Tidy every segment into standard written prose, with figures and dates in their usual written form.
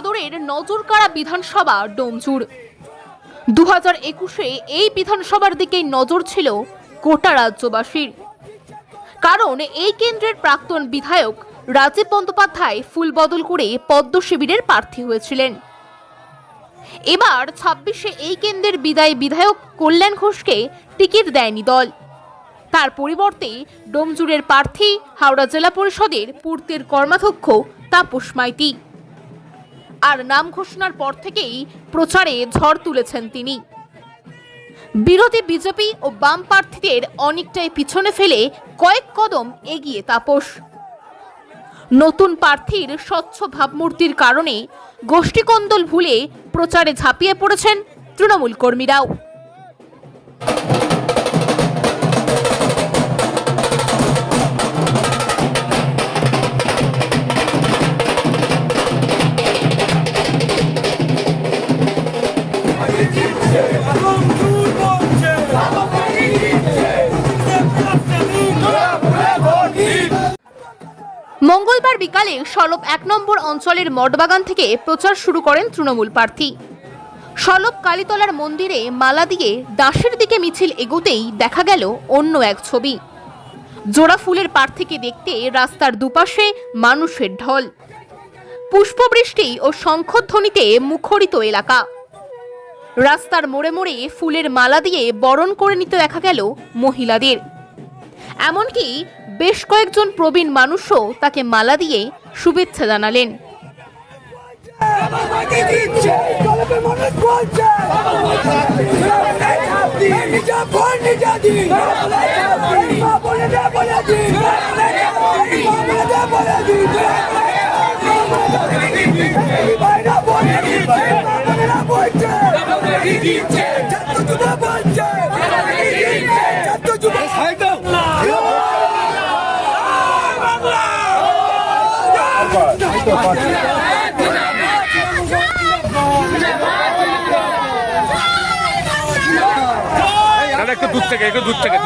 সদরের নজরকাড়া বিধানসভা ডোমজুর। 2021-এ এই বিধানসভার দিকেই নজর ছিল গোটা রাজ্যবাসীর, কারণ এই কেন্দ্রের প্রাক্তন বিধায়ক রাজীব বন্দ্যোপাধ্যায় ফুল বদল করে পদ্ম শিবিরের প্রার্থী হয়েছিলেন। এবার 26-এ এই কেন্দ্রের বিদায়ী বিধায়ক কল্যাণ ঘোষকে টিকিট দেয়নি দল। তার পরিবর্তে ডোমজুরের প্রার্থী হাওড়া জেলা পরিষদের পূর্তের কর্মাধ্যক্ষ তাপস মাইতি। আর নাম ঘোষণার পর থেকেই প্রচারে ঝড় তুলেছেন তিনি। বিরোধী বিজেপি ও বাম প্রার্থীদের অনেকটাই পিছনে ফেলে কয়েক কদম এগিয়ে তাপস। নতুন প্রার্থীর স্বচ্ছ ভাবমূর্তির কারণে গোষ্ঠীকন্দল ভুলে প্রচারে ঝাঁপিয়ে পড়েছেন তৃণমূল কর্মীরাও। মঙ্গলবার বিকালে সলব 1 নম্বর অঞ্চলের মঠবাগান থেকে প্রচার শুরু করেন তৃণমূল প্রার্থী। সলব কালীতলার মন্দিরে মালা দিয়ে দাসের দিকে মিছিল এগোতেই দেখা গেল অন্য এক ছবি। জোড়া ফুলের প্রার্থীকে দেখতে রাস্তার দুপাশে মানুষের ঢল, পুষ্পবৃষ্টি ও শঙ্খধ্বনিতে মুখরিত এলাকা। রাস্তার মোড়ে মোড়ে ফুলের মালা দিয়ে বরণ করে নিতে দেখা গেল মহিলাদের। এমনকি বেশ কয়েকজন প্রবীণ মানুষও তাকে মালা দিয়ে শুভেচ্ছা জানালেন। একটু দূর থেকে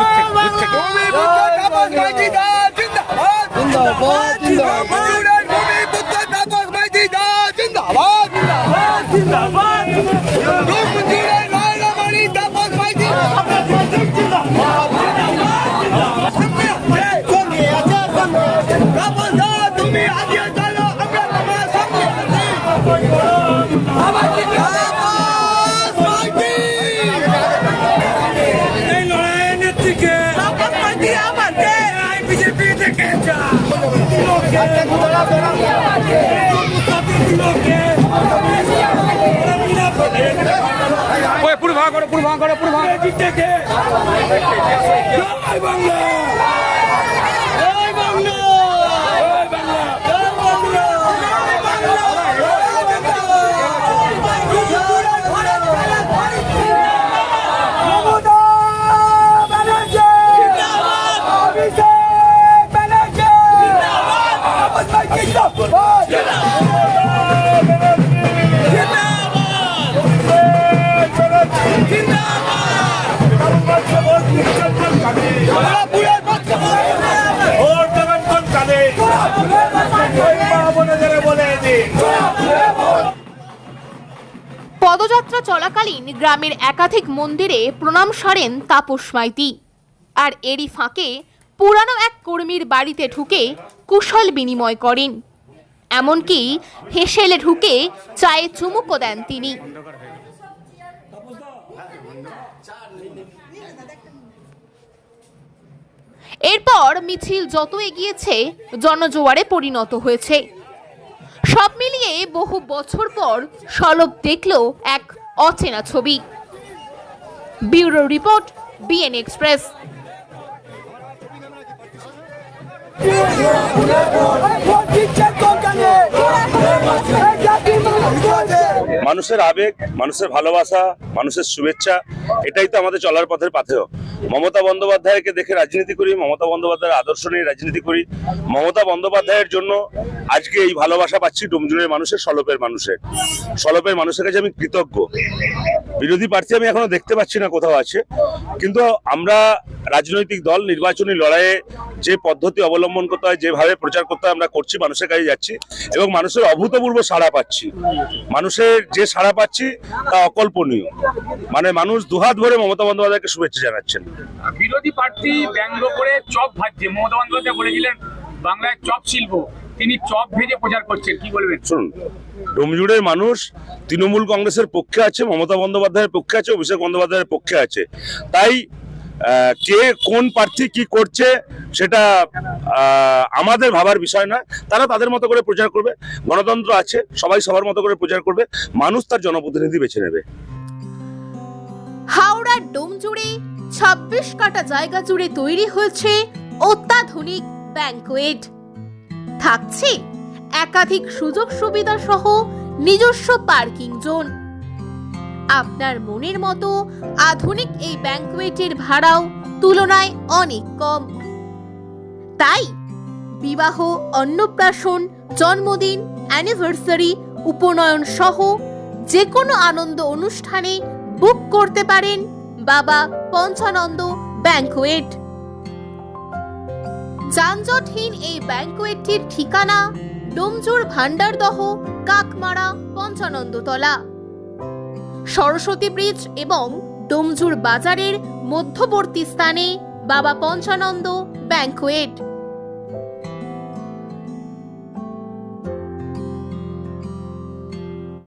পদযাত্রা চলাকালীন গ্রামের একাধিক মন্দিরে প্রণাম সারেন তাপস মাইতি। আর এরই ফাঁকে পুরানো এক কর্মীর বাড়িতে ঢুকে কুশল বিনিময় করেন। এমনকি হেসেলে ঢুকে চায়ে চুমুকও দেন তিনি। এরপর মিছিল যত এগিয়েছে জনজোয়ারে পরিণত হয়েছে। সব মিলিয়ে বহু বছর পর সলব দেখল এক অচেনা ছবি। Bureau report, BN express. মানুষের আবেগ, মানুষের ভালোবাসা, মানুষের শুভেচ্ছা, এটাই তো আমাদের চলার পথের পাথেয়। মমতা বন্দ্যোপাধ্যায়কে দেখে রাজনীতি করি, মমতা বন্দ্যোপাধ্যায়ের আদর্শ নিয়ে রাজনীতি করি। মমতা বন্দ্যোপাধ্যায়ের জন্য আজকে এই ভালোবাসা পাচ্ছি ডোমজুরের মানুষের, সলপের মানুষের কাছে আমি কৃতজ্ঞ। বিরোধী প্রার্থী আমি এখনো দেখতে পাচ্ছি না কোথাও আছে, কিন্তু আমরা রাজনৈতিক দল নির্বাচনী লড়াইয়ে যে পদ্ধতি অবলম্বন করতে হয়, যেভাবে প্রচার করতে হয় আমরা করছি, মানুষের কাছে যাচ্ছি এবং মানুষের অভূতপূর্ব সাড়া পাচ্ছি। মানুষের যে সাড়া পাচ্ছি তা অকল্পনীয়। মানে মানুষ দুহাত ভরে মমতা বন্দ্যোপাধ্যায়কে শুভেচ্ছা জানাচ্ছেন। বিরোধী প্রার্থী ব্যঙ্গ করে চপ ভাজছে, মমতা বন্দ্যোপাধ্যায় বলেছিলেন বাংলায় চপ শিল্প, তিনি চপ ভেজে প্রচার করছেন, কি বলবেন? শুনুন, ডোমজুড়ের মানুষ তৃণমূল কংগ্রেসের পক্ষে আছে, মমতা বন্দ্যোপাধ্যায়ের পক্ষে আছে, অভিষেক বন্দ্যোপাধ্যায়ের পক্ষে আছে। তাই কে কোন প্রার্থী কি করছে সেটা আমাদের ভাবার বিষয় নয়। তারা তাদের মতো করে প্রচার করবে, গণতন্ত্র আছে, সবাই সবার মতো করে প্রচার করবে, মানুষ তার জনপ্রতিনিধি বেছে নেবে। হাওড়ার ডোমজুড়ে 26 কাটা জায়গা জুড়ে তৈরি হয়েছে অত্যাধুনিক ব্যাংকোয়েট। থাকছে একাধিক সুযোগ সুবিধা সহ নিজস্ব পার্কিং জোন। আপনার মনের মতো আধুনিক এই ব্যাংকোয়েটের ভাড়াও তুলনায় অনেক কম। তাই বিবাহ, অন্নপ্রাশন, জন্মদিন, অ্যানিভার্সারি, উপনয়ন সহ যে কোনো আনন্দ অনুষ্ঠানে বুক করতে পারেন বাবা পঞ্চানন্দ ব্যাংকোয়েট। যানজটহীন এই ব্যাংকোয়েটটির ঠিকানা ডোমজুড় ভান্ডারদহ কাকমারা পঞ্চানন্দতলা, সরস্বতী ব্রিজ এবং ডোমজুড় বাজারের মধ্যবর্তী স্থানে বাবা পঞ্চানন্দ ব্যাংকোয়েট।